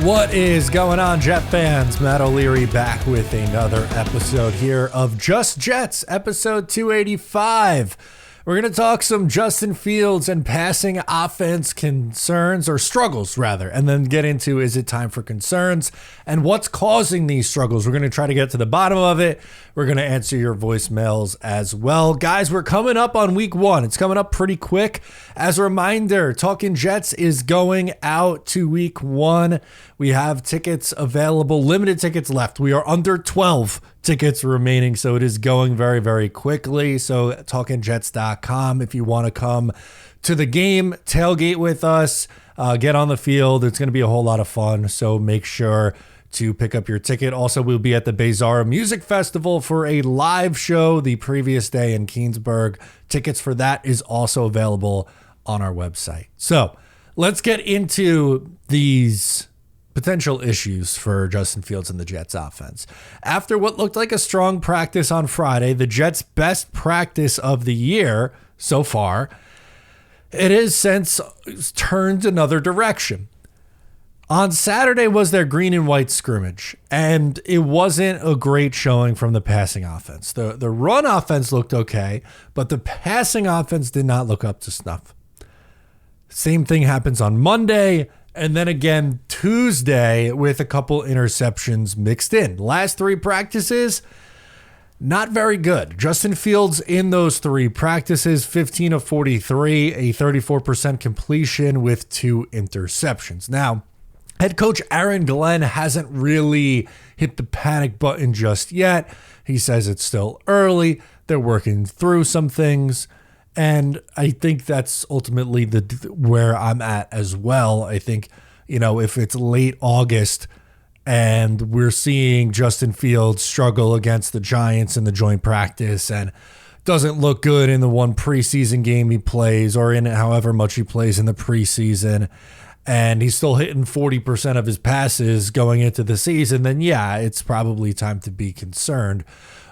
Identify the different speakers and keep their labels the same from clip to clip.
Speaker 1: What is going on, Jet fans? Matt O'Leary back with another episode here of Just Jets, episode 285. We're going to talk some Justin Fields and passing offense concerns, or struggles rather, and then get into is it time for concerns and what's causing these struggles. We're going to try to get to the bottom of it. We're going to answer your voicemails as well. Guys, we're coming up on week one. It's coming up pretty quick. As a reminder, Talking Jets is going out to week one. We have tickets available, limited tickets left. We are under 12 tickets remaining, so it is going very, very quickly. So talkingjets.com if you want to come to the game, tailgate with us, get on the field. It's going to be a whole lot of fun, so make sure to pick up your ticket. Also, we'll be at the Bezara Music Festival for a live show the previous day in Keansburg. Tickets for that is also available on our website. So let's get into these potential issues for Justin Fields and the Jets offense. After what looked like a strong practice on Friday, the Jets' best practice of the year so far, it has since turned another direction. On Saturday was their green and white scrimmage, and it wasn't a great showing from the passing offense. The run offense looked okay, but the passing offense did not look up to snuff. Same thing happens on Monday, and then again Tuesday with a couple interceptions mixed in. Last three practices, not very good. Justin Fields in those three practices, 15 of 43, a 34% completion with 2 interceptions. Now, head coach Aaron Glenn hasn't really hit the panic button just yet. He says it's still early. They're working through some things. And I think that's ultimately where I'm at as well. I think, if it's late August and we're seeing Justin Fields struggle against the Giants in the joint practice and doesn't look good in the one preseason game he plays or in however much he plays in the preseason, and he's still hitting 40% of his passes going into the season, then yeah, it's probably time to be concerned.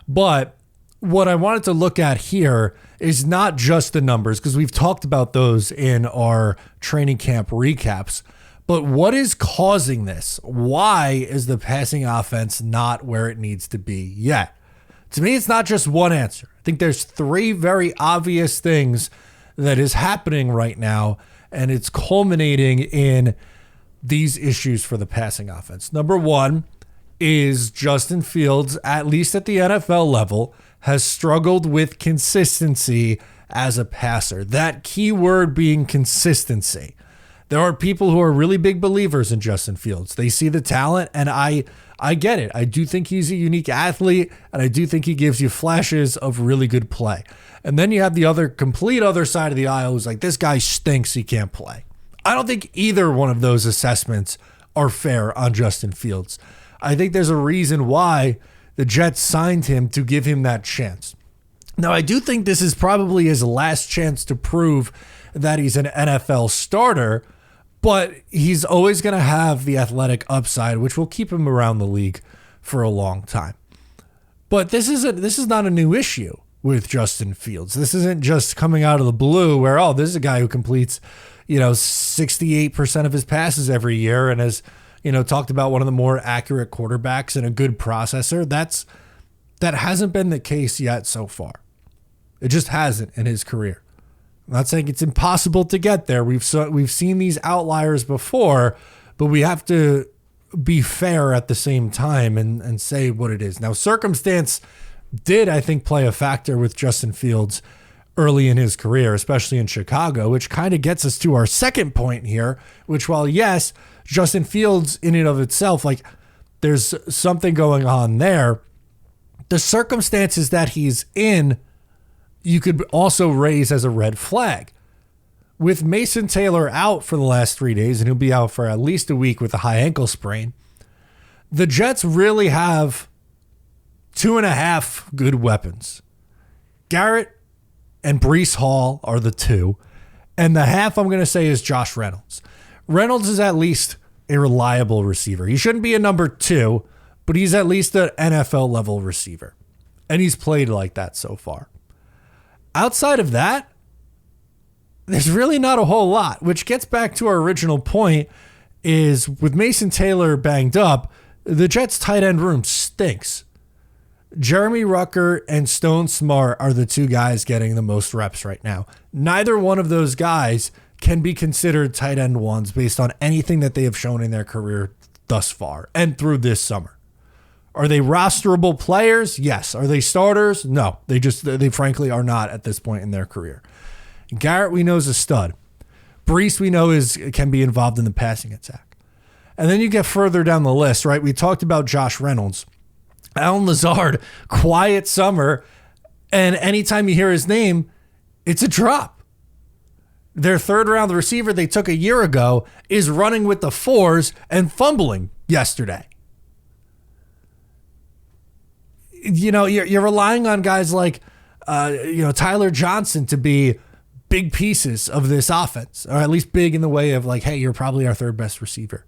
Speaker 1: But what I wanted to look at here is not just the numbers, because we've talked about those in our training camp recaps, but what is causing this? Why is the passing offense not where it needs to be yet? To me, it's not just one answer. I think there's 3 very obvious things that is happening right now, and it's culminating in these issues for the passing offense. Number 1 is Justin Fields, at least at the NFL level, has struggled with consistency as a passer. That key word being consistency. There are people who are really big believers in Justin Fields. They see the talent, and I get it. I do think he's a unique athlete, and I do think he gives you flashes of really good play. And then you have the complete other side of the aisle who's like, this guy stinks, he can't play. I don't think either one of those assessments are fair on Justin Fields. I think there's a reason why the Jets signed him to give him that chance. Now, I do think this is probably his last chance to prove that he's an NFL starter, but he's always going to have the athletic upside, which will keep him around the league for a long time. But this is not a new issue with Justin Fields. This isn't just coming out of the blue where, this is a guy who completes, 68% of his passes every year and has, talked about one of the more accurate quarterbacks and a good processor. That hasn't been the case yet so far. It just hasn't in his career. I'm not saying it's impossible to get there. We've seen these outliers before, but we have to be fair at the same time and say what it is. Now, circumstance did, I think, play a factor with Justin Fields early in his career, especially in Chicago, which kind of gets us to our second point here, which while, yes, Justin Fields in and of itself, there's something going on there, the circumstances that he's in, you could also raise as a red flag. With Mason Taylor out for the last 3 days, and he'll be out for at least a week with a high ankle sprain, the Jets really have 2.5 good weapons. Garrett and Breece Hall are the 2, and the half I'm going to say is Josh Reynolds. Reynolds is at least a reliable receiver. He shouldn't be a number 2, but he's at least an NFL level receiver, and he's played like that so far. Outside of that, there's really not a whole lot, which gets back to our original point is with Mason Taylor banged up, the Jets tight end room stinks. Jeremy Rucker and Stone Smart are the two guys getting the most reps right now. Neither one of those guys can be considered tight end ones based on anything that they have shown in their career thus far and through this summer. Are they rosterable players? Yes. Are they starters? No. They frankly are not at this point in their career. Garrett, we know, is a stud. Brees, we know, can be involved in the passing attack. And then you get further down the list, right? We talked about Josh Reynolds. Allen Lazard, quiet summer, and anytime you hear his name, it's a drop. Their third-round receiver they took a year ago is running with the fours and fumbling yesterday. You know, you're relying on guys like, Tyler Johnson to be big pieces of this offense, or at least big in the way of like, hey, you're probably our third best receiver.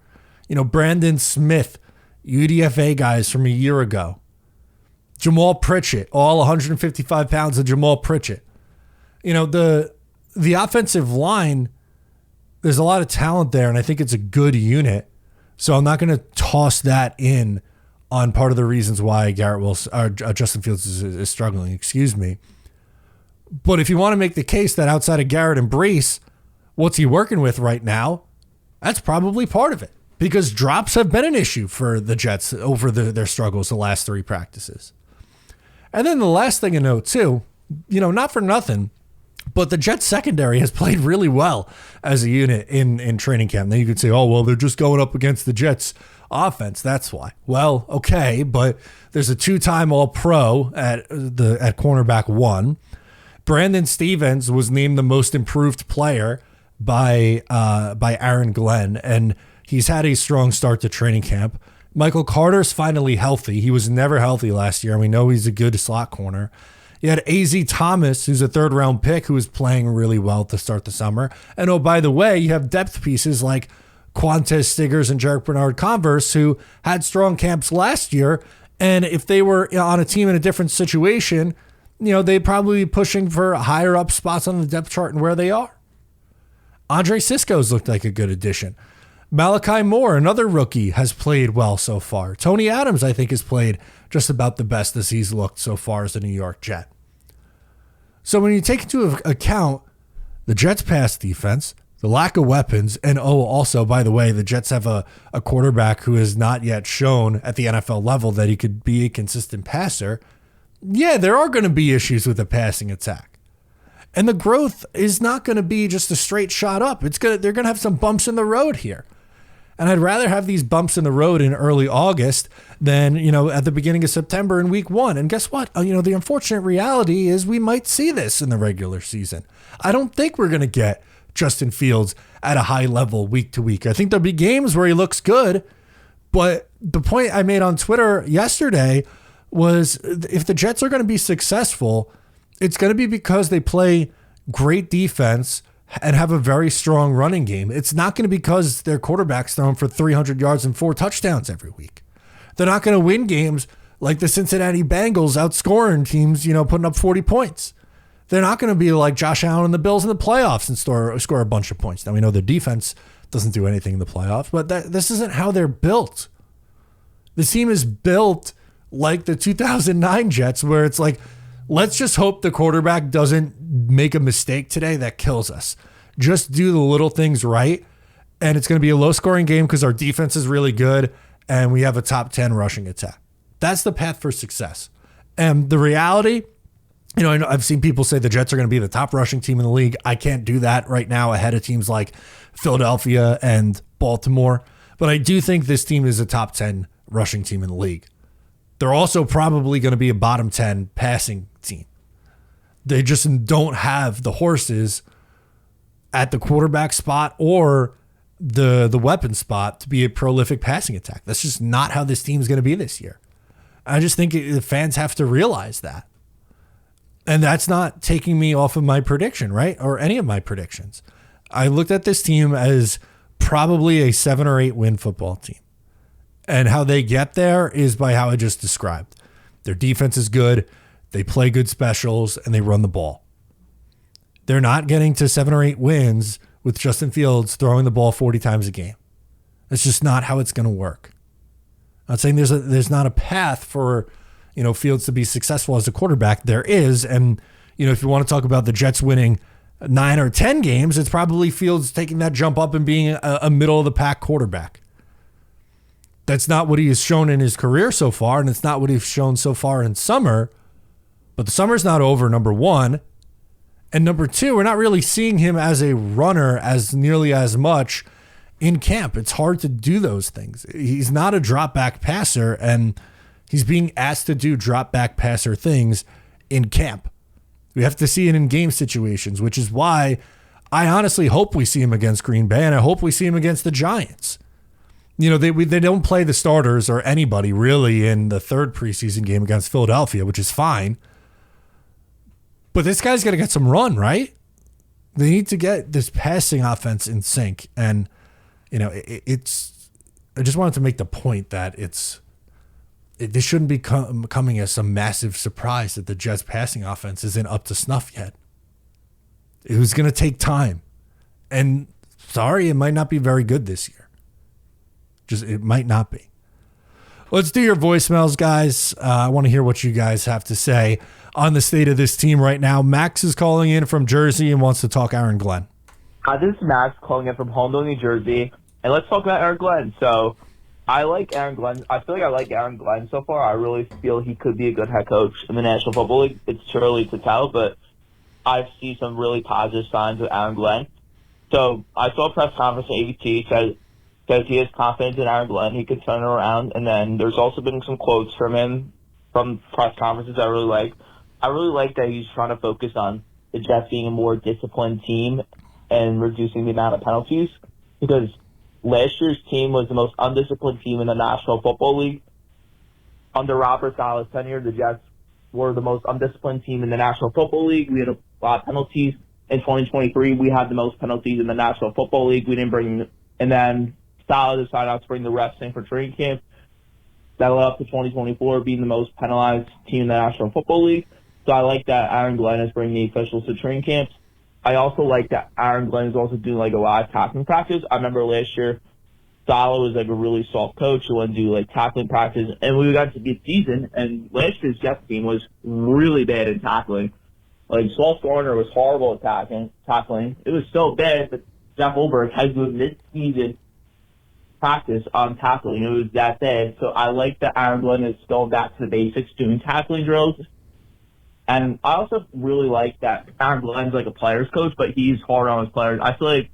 Speaker 1: You know, Brandon Smith, UDFA guys from a year ago. Jamal Pritchett, all 155 pounds of Jamal Pritchett. You know, the offensive line, there's a lot of talent there, and I think it's a good unit. So I'm not going to toss that in on part of the reasons why Justin Fields is struggling, excuse me. But if you want to make the case that outside of Garrett and Brees, what's he working with right now? That's probably part of it. Because drops have been an issue for the Jets over their struggles the last three practices. And then the last thing to note, too, you know, not for nothing, but the Jets secondary has played really well as a unit in training camp. Then you could say, oh, well, they're just going up against the Jets offense. That's why. Well, okay, but there's a two-time All-Pro at cornerback 1. Brandon Stevens was named the most improved player by Aaron Glenn, and he's had a strong start to training camp. Michael Carter's finally healthy. He was never healthy last year, and we know he's a good slot corner. You had A.Z. Thomas, who's a third-round pick, who was playing really well to start the summer. And, oh, by the way, you have depth pieces like Quantez Stiggers and Jarek Bernard-Converse, who had strong camps last year. And if they were on a team in a different situation, you know, they'd probably be pushing for higher up spots on the depth chart and where they are. Andre Cisco's looked like a good addition. Malachi Moore, another rookie, has played well so far. Tony Adams, I think, has played just about the best as he's looked so far as a New York Jet. So when you take into account the Jets' pass defense, the lack of weapons, and also, by the way, the Jets have a quarterback who has not yet shown at the NFL level that he could be a consistent passer, yeah, there are going to be issues with the passing attack. And the growth is not going to be just a straight shot up. They're going to have some bumps in the road here. And I'd rather have these bumps in the road in early August than, you know, at the beginning of September in week 1. And guess what? You know, the unfortunate reality is we might see this in the regular season. I don't think we're going to get Justin Fields at a high level week to week. I think there'll be games where he looks good. But the point I made on Twitter yesterday was if the Jets are going to be successful, it's going to be because they play great defense and have a very strong running game. It's not going to be because their quarterback's throwing for 300 yards and 4 touchdowns every week. They're not going to win games like the Cincinnati Bengals outscoring teams, you know, putting up 40 points. They're not going to be like Josh Allen and the Bills in the playoffs and score a bunch of points. Now, we know their defense doesn't do anything in the playoffs, but this isn't how they're built. The team is built like the 2009 Jets, where it's like, let's just hope the quarterback doesn't make a mistake today that kills us. Just do the little things right, and it's going to be a low-scoring game because our defense is really good, and we have a top 10 rushing attack. That's the path for success. And the reality, you know, I've seen people say the Jets are going to be the top rushing team in the league. I can't do that right now ahead of teams like Philadelphia and Baltimore, but I do think this team is a top 10 rushing team in the league. They're also probably going to be a bottom 10 passing team. They just don't have the horses at the quarterback spot or the weapon spot to be a prolific passing attack. That's just not how this team is going to be this year. I just think the fans have to realize that. And that's not taking me off of my prediction, right? Or any of my predictions. I looked at this team as probably a 7 or 8 win football team. And how they get there is by how I just described. Their defense is good, they play good specials, and they run the ball. They're not getting to 7 or 8 wins with Justin Fields throwing the ball 40 times a game. That's just not how it's going to work. I'm not saying there's not a path for, Fields to be successful as a quarterback. There is, and if you want to talk about the Jets winning 9 or 10 games, it's probably Fields taking that jump up and being a middle of the pack quarterback. That's not what he has shown in his career so far, and it's not what he's shown so far in summer. But the summer's not over, number one. And number two, we're not really seeing him as a runner as nearly as much in camp. It's hard to do those things. He's not a drop back passer, and he's being asked to do drop back passer things in camp. We have to see it in game situations, which is why I honestly hope we see him against Green Bay, and I hope we see him against the Giants. They don't play the starters or anybody really in the third preseason game against Philadelphia, which is fine. But this guy's got to get some run, right? They need to get this passing offense in sync. And, it's. I just wanted to make the point that this shouldn't be coming as some massive surprise that the Jets passing offense isn't up to snuff yet. It was going to take time. And sorry, it might not be very good this year. It might not be. Let's do your voicemails, guys. I want to hear what you guys have to say on the state of this team right now. Max is calling in from Jersey and wants to talk Aaron Glenn.
Speaker 2: Hi, this is Max calling in from Holmdel, New Jersey. And let's talk about Aaron Glenn. So I like Aaron Glenn. I feel like I like Aaron Glenn so far. I really feel he could be a good head coach in the National Football League. It's too early to tell, but I see some really positive signs with Aaron Glenn. So I saw a press conference at ABT says he has confidence in Aaron Glenn. He could turn it around. And then there's also been some quotes from him from press conferences I really like. I really like that he's trying to focus on the Jets being a more disciplined team and reducing the amount of penalties, because last year's team was the most undisciplined team in the National Football League. Under Robert Saleh's tenure, the Jets were the most undisciplined team in the National Football League. We had a lot of penalties. In 2023, we had the most penalties in the National Football League. And then Saleh decided not to bring the refs in for training camp. That led up to 2024 being the most penalized team in the National Football League. So I like that Aaron Glenn is bringing the officials to training camps. I also like that Aaron Glenn is also doing like a live tackling practice. I remember last year, Saleh was like a really soft coach who wouldn't do like tackling practice, and we got to mid-season, and last year's Jets team was really bad in tackling. Like Sauce Gardner was horrible at tackling. It was so bad that Jeff Ulbrich had to do a mid-season practice on tackling. It was that bad. So I like that Aaron Glenn is going back to the basics, doing tackling drills. And I also really like that Aaron Glenn's like a player's coach, but he's hard on his players. I feel like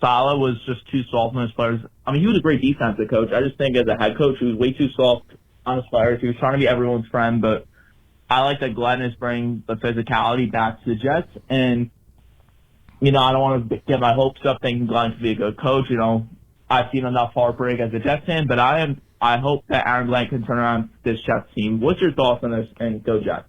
Speaker 2: Saleh was just too soft on his players. I mean, he was a great defensive coach. I just think as a head coach, he was way too soft on his players. He was trying to be everyone's friend, but I like that Glenn is bringing the physicality back to the Jets. And, I don't want to get my hopes up thinking Glenn could be a good coach. I've seen enough heartbreak as a Jets fan, but I hope that Aaron Glenn can turn around this Jets team. What's your thoughts on this? And go Jets.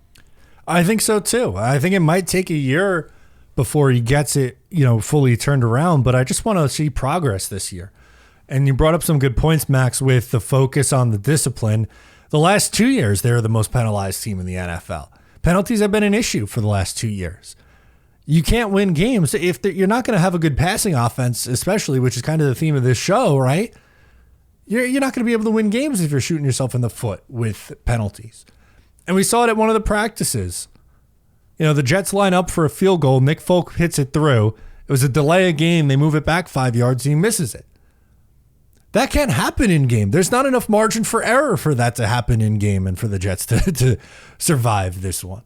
Speaker 1: I think so too. I think it might take a year before he gets it, fully turned around, but I just want to see progress this year. And you brought up some good points, Max, with the focus on the discipline. The last 2 years, they're the most penalized team in the NFL. Penalties have been an issue for the last 2 years. You can't win games if you're not going to have a good passing offense, especially, which is kind of the theme of this show, right? You're not going to be able to win games if you're shooting yourself in the foot with penalties. And we saw it at one of the practices. The Jets line up for a field goal. Nick Folk hits it through. It was a delay of game. They move it back 5 yards and he misses it. That can't happen in game. There's not enough margin for error for that to happen in game and for the Jets to survive this one.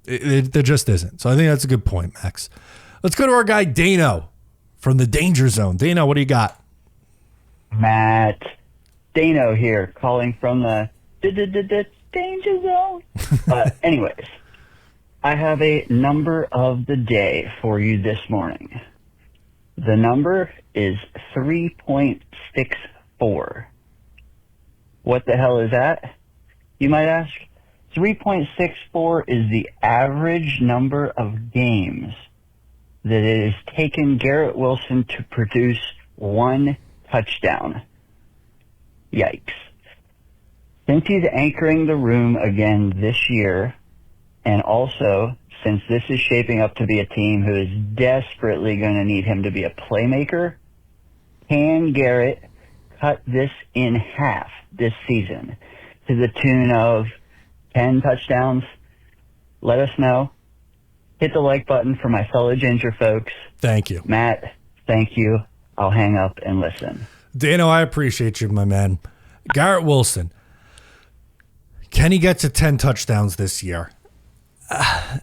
Speaker 1: There just isn't. So I think that's a good point, Max. Let's go to our guy Dano from the Danger Zone. Dano, what do you got?
Speaker 3: Matt, Dano here, calling from the Danger Zone. Anyways, I have a number of the day for you this morning. The number is 3.64. What the hell is that, you might ask? 3.64 is the average number of games that it has taken Garrett Wilson to produce one touchdown. Yikes. Since he's anchoring the room again this year, and also since this is shaping up to be a team who is desperately going to need him to be a playmaker, can Garrett cut this in half this season to the tune of 10 touchdowns? Let us know. Hit the like button for my fellow Ginger folks.
Speaker 1: Thank you.
Speaker 3: Matt, thank you. I'll hang up and listen.
Speaker 1: Dano, I appreciate you, my man. Garrett Wilson. Can he get to 10 touchdowns this year?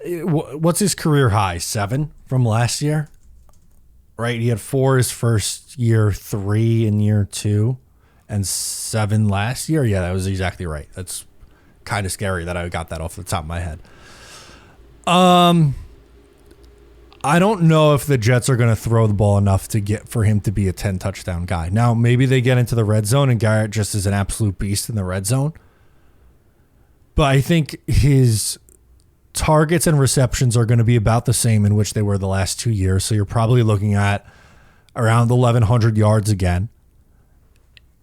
Speaker 1: What's his career high? 7 from last year? Right? He had 4 his first year, 3 in year 2, and 7 last year. Yeah, that was exactly right. That's kind of scary that I got that off the top of my head. I don't know if the Jets are going to throw the ball enough for him to be a 10 touchdown guy. Now, maybe they get into the red zone and Garrett just is an absolute beast in the red zone. But I think his targets and receptions are going to be about the same in which they were the last 2 years. So you're probably looking at around 1,100 yards again.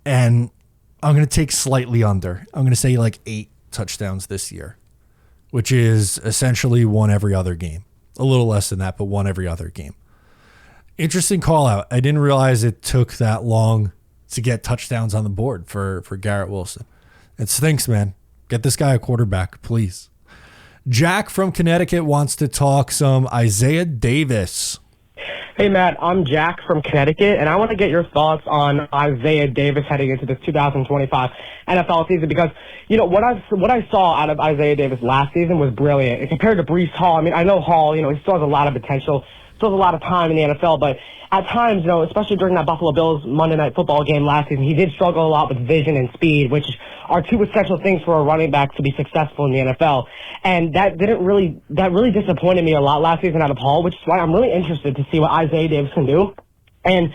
Speaker 1: And I'm going to take slightly under. I'm going to say like 8 touchdowns this year, which is essentially one every other game. A little less than that, but one every other game. Interesting call out. I didn't realize it took that long to get touchdowns on the board for Garrett Wilson. It stinks, man. Get this guy a quarterback, please. Jack from Connecticut wants to talk some Isaiah Davis.
Speaker 4: Hey, Matt, I'm Jack from Connecticut, and I want to get your thoughts on Isaiah Davis heading into this 2025 NFL season because, what I saw out of Isaiah Davis last season was brilliant. And compared to Breece Hall, I mean, I know Hall, he still has a lot of potential, still has a lot of time in the NFL, but at times, especially during that Buffalo Bills Monday Night Football game last season, he did struggle a lot with vision and speed, which are 2 essential things for a running back to be successful in the NFL. And that really disappointed me a lot last season out of Hall, which is why I'm really interested to see what Isaiah Davis can do. And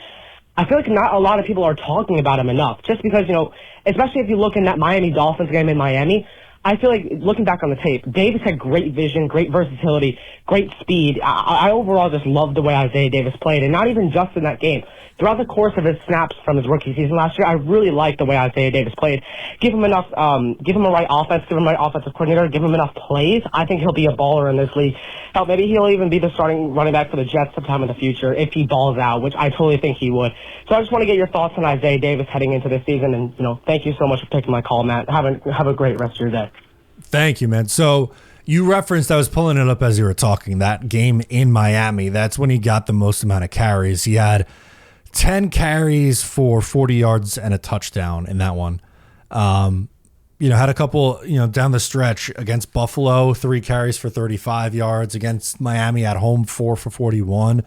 Speaker 4: I feel like not a lot of people are talking about him enough, just because, especially if you look in that Miami Dolphins game in Miami, I feel like, looking back on the tape, Davis had great vision, great versatility, great speed. I overall just loved the way Isaiah Davis played, and not even just in that game. Throughout the course of his snaps from his rookie season last year, I really liked the way Isaiah Davis played. Give him enough, give him a right offense, give him a right offensive coordinator, give him enough plays. I think he'll be a baller in this league. Hell, maybe he'll even be the starting running back for the Jets sometime in the future if he balls out, which I totally think he would. So I just want to get your thoughts on Isaiah Davis heading into this season, and thank you so much for taking my call, Matt. Have a great rest of your day.
Speaker 1: Thank you, man. So you referenced, I was pulling it up as you were talking, that game in Miami. That's when he got the most amount of carries. He had 10 carries for 40 yards and a touchdown in that one. Had a couple, down the stretch against Buffalo, 3 carries for 35 yards. Against Miami at home, 4 for 41.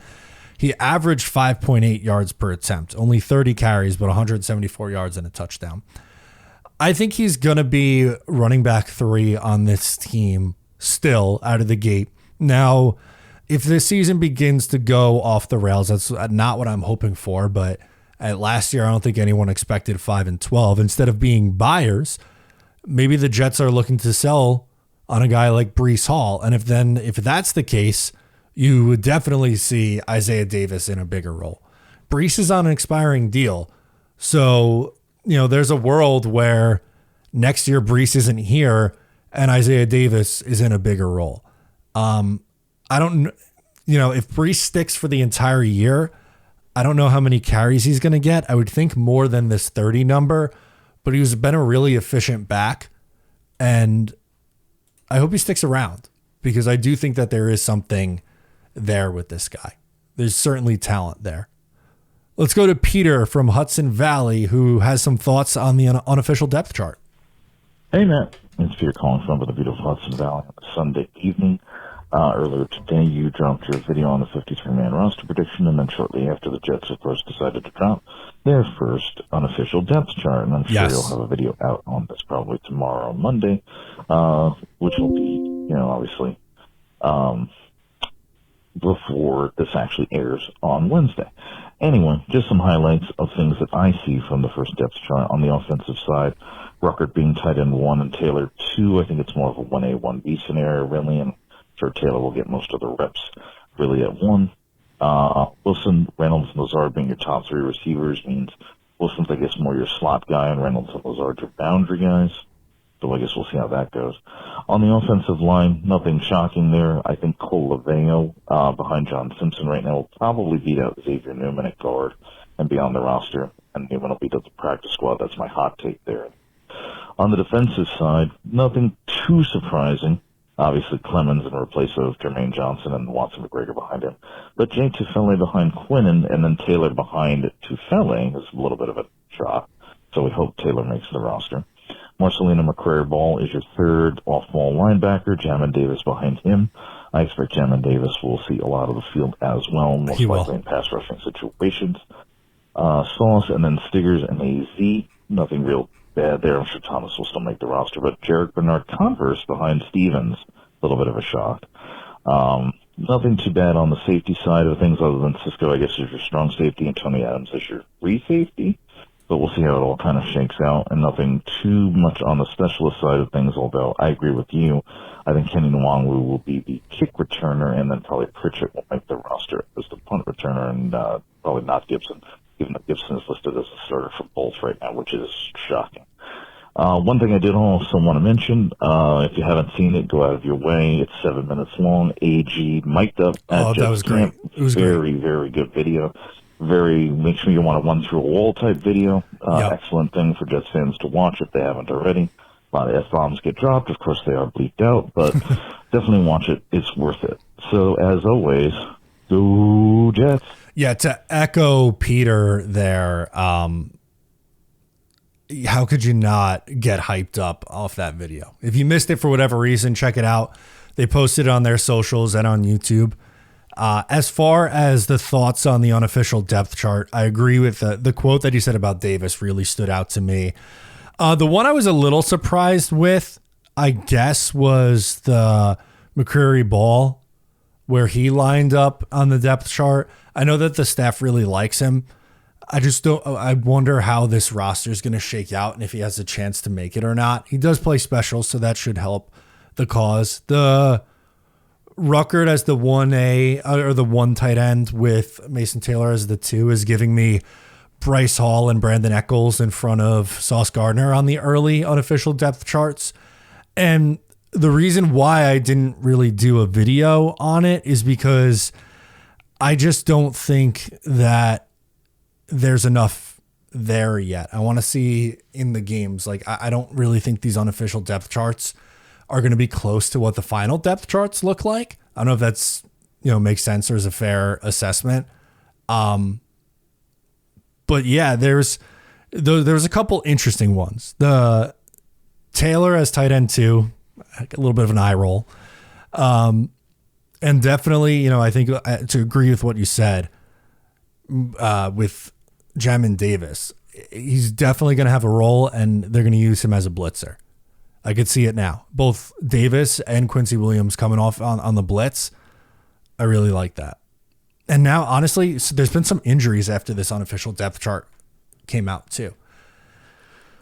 Speaker 1: He averaged 5.8 yards per attempt. Only 30 carries, but 174 yards and a touchdown. I think he's going to be running back 3 on this team still out of the gate. Now, if this season begins to go off the rails, that's not what I'm hoping for, but last year I don't think anyone expected 5-12. Instead of being buyers, maybe the Jets are looking to sell on a guy like Breece Hall. And if that's the case, you would definitely see Isaiah Davis in a bigger role. Breece is on an expiring deal. So, there's a world where next year Breece isn't here and Isaiah Davis is in a bigger role. I don't, if Breece sticks for the entire year, I don't know how many carries he's going to get. I would think more than this 30 number, but he's been a really efficient back. And I hope he sticks around because I do think that there is something there with this guy. There's certainly talent there. Let's go to Peter from Hudson Valley, who has some thoughts on the unofficial depth chart.
Speaker 5: Hey, Matt. It's Peter calling from the beautiful Hudson Valley on a Sunday evening. Earlier today, you dropped your video on the 53-man roster prediction, and then shortly after, the Jets, of course, decided to drop their first unofficial depth chart. And I'm sure you'll have a video out on this probably tomorrow, Monday, which will be, obviously, before this actually airs on Wednesday. Anyway, just some highlights of things that I see from the first depth chart. On the offensive side, Ruckert being tight end 1 and Taylor 2. I think it's more of a 1A, 1B scenario, really, and I'm sure Taylor will get most of the reps really at 1. Wilson, Reynolds, and Lazard being your top 3 receivers means Wilson's, I guess, more your slot guy, and Reynolds and Lazard your boundary guys. So I guess we'll see how that goes. On the offensive line, nothing shocking there. I think Cole Laveo behind John Simpson right now will probably beat out Xavier Newman at guard. and be on the roster, and even if he does the practice squad, that's my hot take there. On the defensive side, nothing too surprising. Obviously, Clemens in replace of Jermaine Johnson and Watson McGregor behind him. But Jay Tufele behind Quinnen and then Taylor behind Tufele is a little bit of a shock. So we hope Taylor makes the roster. Marcelino McCrary-Ball is your third off-ball linebacker. Jamin Davis behind him. I expect Jamin Davis will see a lot of the field as well, most likely in pass rushing situations. Sauce and then Stiggers and AZ. Nothing real bad there. I'm sure Thomas will still make the roster. But Jarek Bernard Converse behind Stevens, a little bit of a shock. Nothing too bad on the safety side of things other than Cisco, I guess, is your strong safety, and Tony Adams is your free safety. But we'll see how it all kind of shakes out, and nothing too much on the specialist side of things, although I agree with you. I think Kenny Nwangwu will be the kick returner, and then probably Pritchett will make the roster as the punt returner, and probably not Gibson, even though Gibson is listed as a starter for both right now, which is shocking. One thing I did also want to mention, if you haven't seen it, go out of your way. It's 7 minutes long. AG mic'd up at
Speaker 1: that was great.
Speaker 5: It was very,
Speaker 1: great.
Speaker 5: Very good video. Make sure you want to run through a wall type video. Excellent thing for Jets fans to watch if they haven't already. A lot of F-bombs get dropped. Of course, they are bleeped out, but definitely watch it. It's worth it. So, as always, go Jets.
Speaker 1: Yeah, to echo Peter there, how could you not get hyped up off that video? If you missed it for whatever reason, check it out. They posted it on their socials and on YouTube. As far as the thoughts on the unofficial depth chart, I agree with the quote that you said about Davis really stood out to me. The one I was a little surprised with, I guess, was the McCreary-Ball, where he lined up on the depth chart. I know that the staff really likes him. I wonder how this roster is going to shake out and if he has a chance to make it or not. He does play special, so that should help the cause. The Ruckert as the 1A or the 1 tight end with Mason Taylor as the 2 is giving me Bryce Hall and Brandon Echols in front of Sauce Gardner on the early unofficial depth charts. And the reason why I didn't really do a video on it is because I just don't think that there's enough there yet. I want to see in the games. Like, I don't really think these unofficial depth charts are going to be close to what the final depth charts look like. I don't know if that's, makes sense or is a fair assessment. But yeah, there's a couple interesting ones. The Taylor as tight end 2, a little bit of an eye roll. And definitely, I think to agree with what you said, with Jamin Davis, he's definitely going to have a role and they're going to use him as a blitzer. I could see it now. Both Davis and Quincy Williams coming off on the blitz. I really like that. And now, honestly, there's been some injuries after this unofficial depth chart came out too.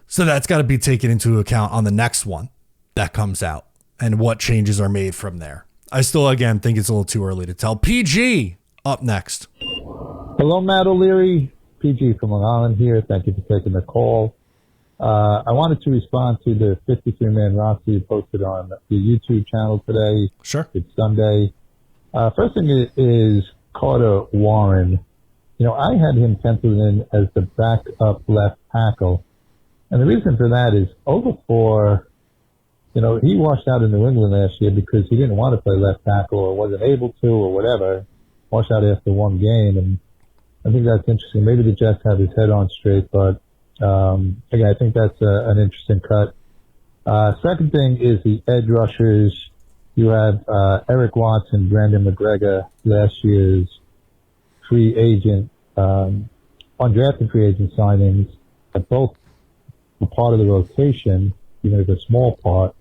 Speaker 1: So that's got to be taken into account on the next one that comes out and what changes are made from there. I still, again, think it's a little too early to tell. PG up next.
Speaker 6: Hello, Matt O'Leary. PG from Long Island here. Thank you for taking the call. I wanted to respond to the 53-man roster you posted on the YouTube channel today.
Speaker 1: Sure.
Speaker 6: It's Sunday. First thing is Carter Warren. I had him penciled in as the backup left tackle. And the reason for that is Okafor, he washed out in New England last year because he didn't want to play left tackle or wasn't able to or whatever. Washed out after one game. And I think that's interesting. Maybe the Jets have his head on straight, but again, I think that's an interesting cut. Second thing is the edge rushers. You have Eric Watson, Brandon McGregor, last year's free agent, undrafted free agent signings, that both were part of the rotation, even if a small part,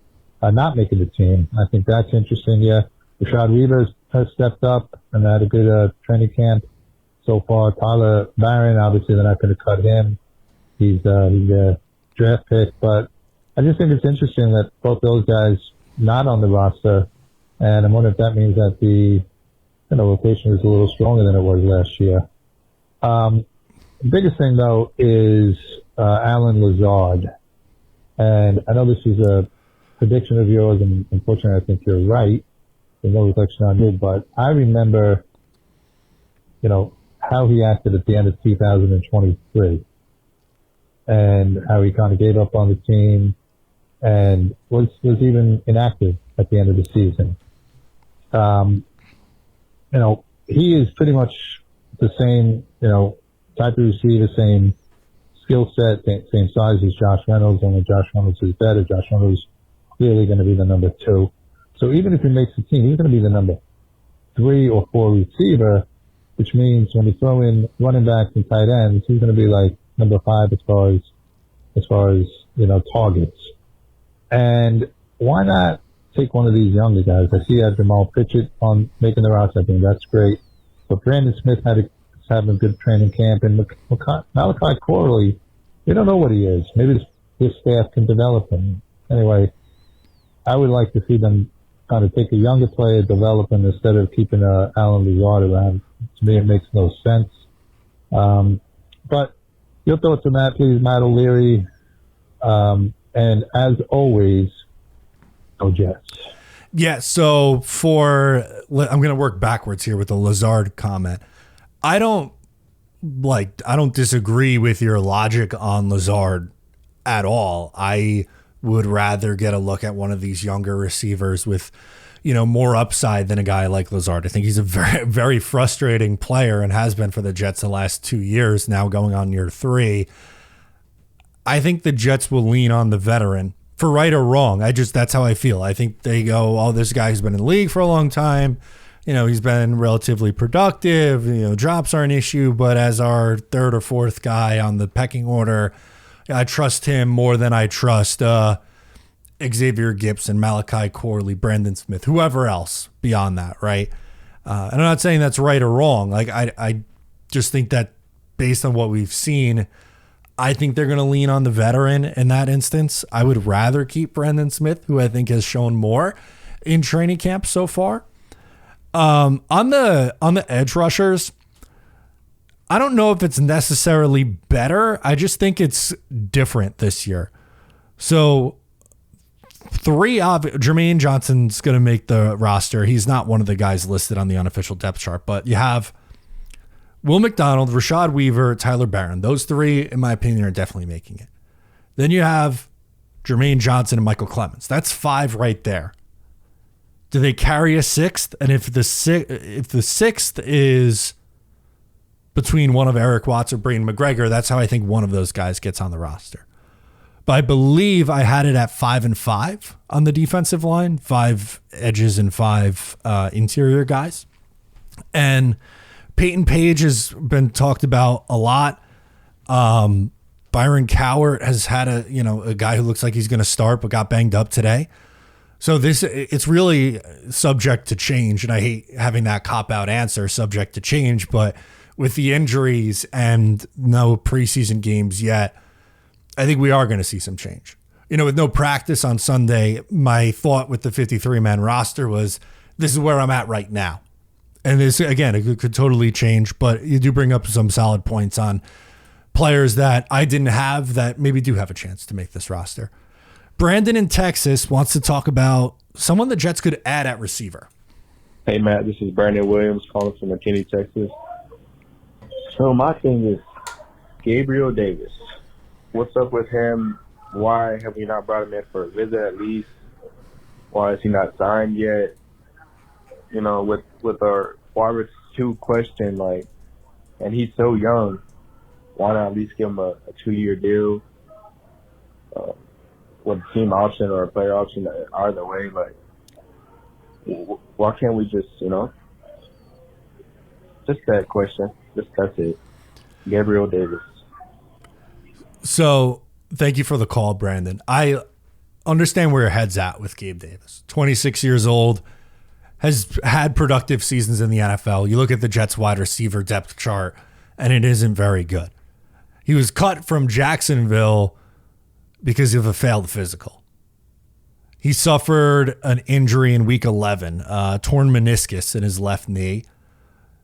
Speaker 6: not making the team. I think that's interesting. Yeah, Rashad Weaver has stepped up and had a good training camp so far. Tyler Barron, obviously they're not going to cut him. He's a draft pick, but I just think it's interesting that both those guys not on the roster, and I'm wondering if that means that the rotation is a little stronger than it was last year. The biggest thing though is Alan Lazard, and I know this is a prediction of yours, and unfortunately I think you're right. There's no reflection on you, but I remember, how he acted at the end of 2023 and how he kind of gave up on the team and was even inactive at the end of the season. He is pretty much the same, type of receiver, same skill set, same size as Josh Reynolds, only Josh Reynolds is better. Josh Reynolds is clearly going to be the number 2. So even if he makes the team, he's going to be the number 3 or 4 receiver, which means when we throw in running backs and tight ends, he's going to be like number 5 as far as targets. And why not take one of these younger guys? I see Jamal Pritchett on making the roster. I think that's great. But Brandon Smith is having a good training camp, and Malachi Corley, we don't know what he is. Maybe this staff can develop him. Anyway, I would like to see them kind of take a younger player, develop him instead of keeping Alan Lazard around. To me, it makes no sense. But your thoughts on that, please, Matt O'Leary. And as always, go Jets.
Speaker 1: Yeah, so I'm going to work backwards here with the Lazard comment. I don't disagree with your logic on Lazard at all. I would rather get a look at one of these younger receivers with, more upside than a guy like Lazard. I think he's a very, very frustrating player and has been for the Jets the last 2 years, now going on year 3. I think the Jets will lean on the veteran for right or wrong. That's how I feel. I think they go, oh, this guy's been in the league for a long time. He's been relatively productive. Drops are an issue, but as our 3rd or 4th guy on the pecking order, I trust him more than I trust Xavier Gibson, Malachi Corley, Brandon Smith, whoever else beyond that, right? And I'm not saying that's right or wrong. Like I just think that based on what we've seen, I think they're going to lean on the veteran in that instance. I would rather keep Brandon Smith, who I think has shown more in training camp so far. On the edge rushers, I don't know if it's necessarily better. I just think it's different this year. So Jermaine Johnson's going to make the roster. He's not one of the guys listed on the unofficial depth chart, but you have Will McDonald, Rashad Weaver, Tyler Barron. Those 3, in my opinion, are definitely making it. Then you have Jermaine Johnson and Michael Clemens. That's 5 right there. Do they carry a 6th? And if the 6th is between one of Eric Watts or Braden McGregor, that's how I think one of those guys gets on the roster. But I believe I had it at 5 and 5 on the defensive line, 5 edges and 5 interior guys. And Peyton Page has been talked about a lot. Byron Cowart has had a guy who looks like he's going to start but got banged up today. So it's really subject to change, and I hate having that cop-out answer, subject to change, but with the injuries and no preseason games yet, I think we are going to see some change. With no practice on Sunday, my thought with the 53-man roster was, this is where I'm at right now. And this, again, it could totally change, but you do bring up some solid points on players that I didn't have that maybe do have a chance to make this roster. Brandon in Texas wants to talk about someone the Jets could add at receiver.
Speaker 7: Hey, Matt, this is Brandon Williams calling from McKinney, Texas. So my thing is Gabriel Davis. What's up with him? Why have we not brought him in for a visit at least? Why is he not signed yet? With our wide 2 question, and he's so young, why not at least give him a 2-year deal with a team option or a player option either way? Why can't we just that question. That's it. Gabriel Davis.
Speaker 1: So thank you for the call, Brandon. I understand where your head's at with Gabe Davis. 26 years old. Has had productive seasons in the NFL. You look at the Jets wide receiver depth chart, and it isn't very good. He was cut from Jacksonville because of a failed physical. He suffered an injury in week 11, torn meniscus in his left knee.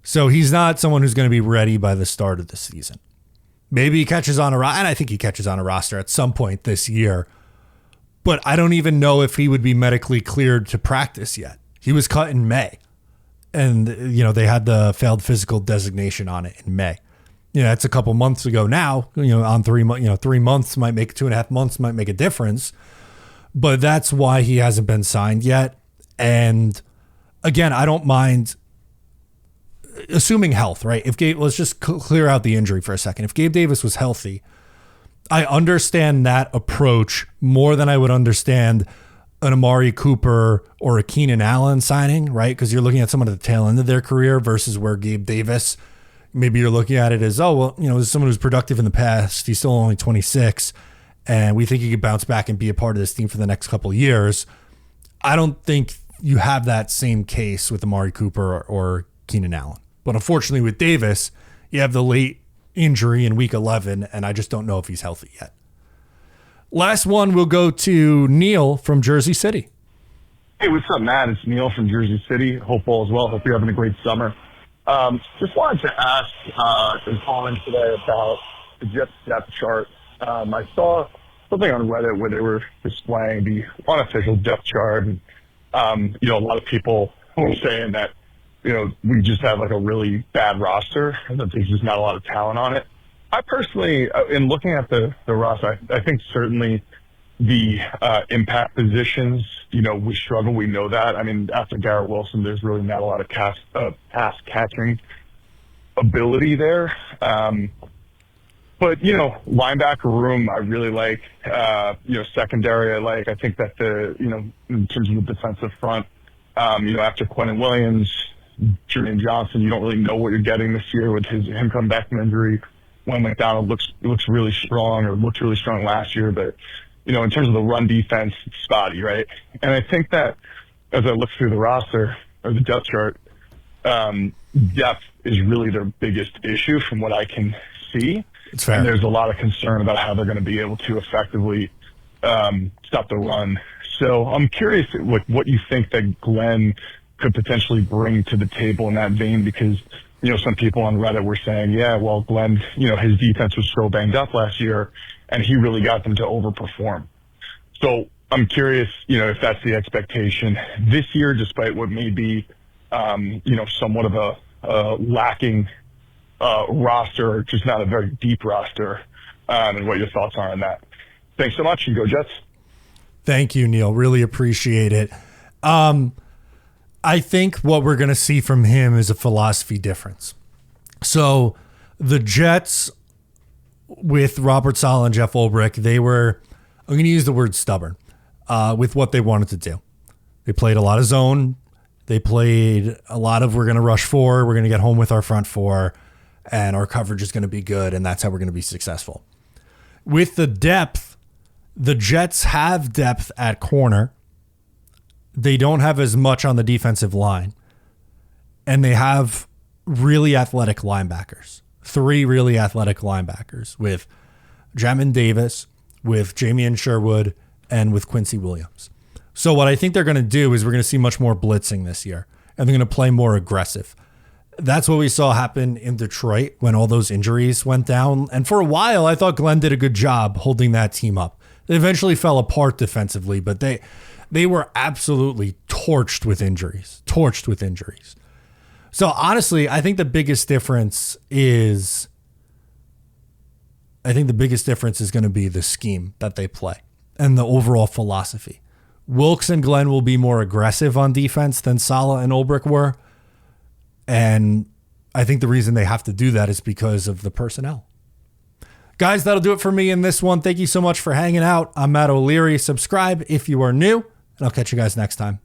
Speaker 1: So he's not someone who's going to be ready by the start of the season. Maybe he catches on and I think he catches on a roster at some point this year. But I don't even know if he would be medically cleared to practice yet. He was cut in May. And, they had the failed physical designation on it in May. It's a couple months ago now, on 3 months, 3 months might make 2.5 months might make a difference. But that's why he hasn't been signed yet. And again, I don't mind assuming health, right? Let's just clear out the injury for a second. If Gabe Davis was healthy, I understand that approach more than I would understand an Amari Cooper or a Keenan Allen signing, right? Because you're looking at someone at the tail end of their career versus where Gabe Davis, maybe you're looking at it as, this is someone who's productive in the past. He's still only 26, and we think he could bounce back and be a part of this team for the next couple of years. I don't think you have that same case with Amari Cooper or Keenan Allen. But unfortunately with Davis, you have the late injury in week 11, and I just don't know if he's healthy yet. Last one, we'll go to Neil from Jersey City.
Speaker 8: Hey, what's up, Matt? It's Neil from Jersey City. Hope all is well. Hope you're having a great summer. Just wanted to ask and call in today about the Jets depth chart. I saw something on Reddit where they were displaying the unofficial depth chart. And, a lot of people were saying that, we just have like a really bad roster and that there's just not a lot of talent on it. I personally, in looking at the roster, I think certainly the impact positions, we struggle. We know that. I mean, after Garrett Wilson, there's really not a lot of pass catching ability there. But, linebacker room, I really like. Secondary, I like. I think that in terms of the defensive front, after Quentin Williams, Jermaine Johnson, you don't really know what you're getting this year with him coming back from injury. When McDonald looks really strong, or looked really strong last year, but in terms of the run defense, it's spotty, right? And I think that as I look through the roster or the depth chart, depth is really their biggest issue from what I can see.
Speaker 1: It's fair.
Speaker 8: And there's a lot of concern about how they're going to be able to effectively stop the run. So I'm curious what you think that Glenn could potentially bring to the table in that vein, because some people on Reddit were saying, yeah, well, Glenn, his defense was so banged up last year, and he really got them to overperform. So I'm curious, if that's the expectation this year, despite what may be, somewhat of a lacking roster, or just not a very deep roster, and what your thoughts are on that. Thanks so much, and go Jets.
Speaker 1: Thank you, Neil. Really appreciate it. I think what we're going to see from him is a philosophy difference. So the Jets with Robert Saleh and Jeff Ulbrich, they were, I'm going to use the word stubborn, with what they wanted to do. They played a lot of zone. They played a lot of, we're going to rush four, we're going to get home with our front four, and our coverage is going to be good, and that's how we're going to be successful. With the depth, the Jets have depth at corner. They don't have as much on the defensive line. And they have really athletic linebackers. 3 really athletic linebackers with Jamin Davis, with Jamian Sherwood, and with Quincy Williams. So what I think they're going to do is we're going to see much more blitzing this year. And they're going to play more aggressive. That's what we saw happen in Detroit when all those injuries went down. And for a while, I thought Glenn did a good job holding that team up. They eventually fell apart defensively, but they were absolutely torched with injuries. So honestly, I think the biggest difference is going to be the scheme that they play and the overall philosophy. Wilkes and Glenn will be more aggressive on defense than Saleh and Ulbrich were. And I think the reason they have to do that is because of the personnel. Guys, that'll do it for me in this one. Thank you so much for hanging out. I'm Matt O'Leary. Subscribe if you are new, and I'll catch you guys next time.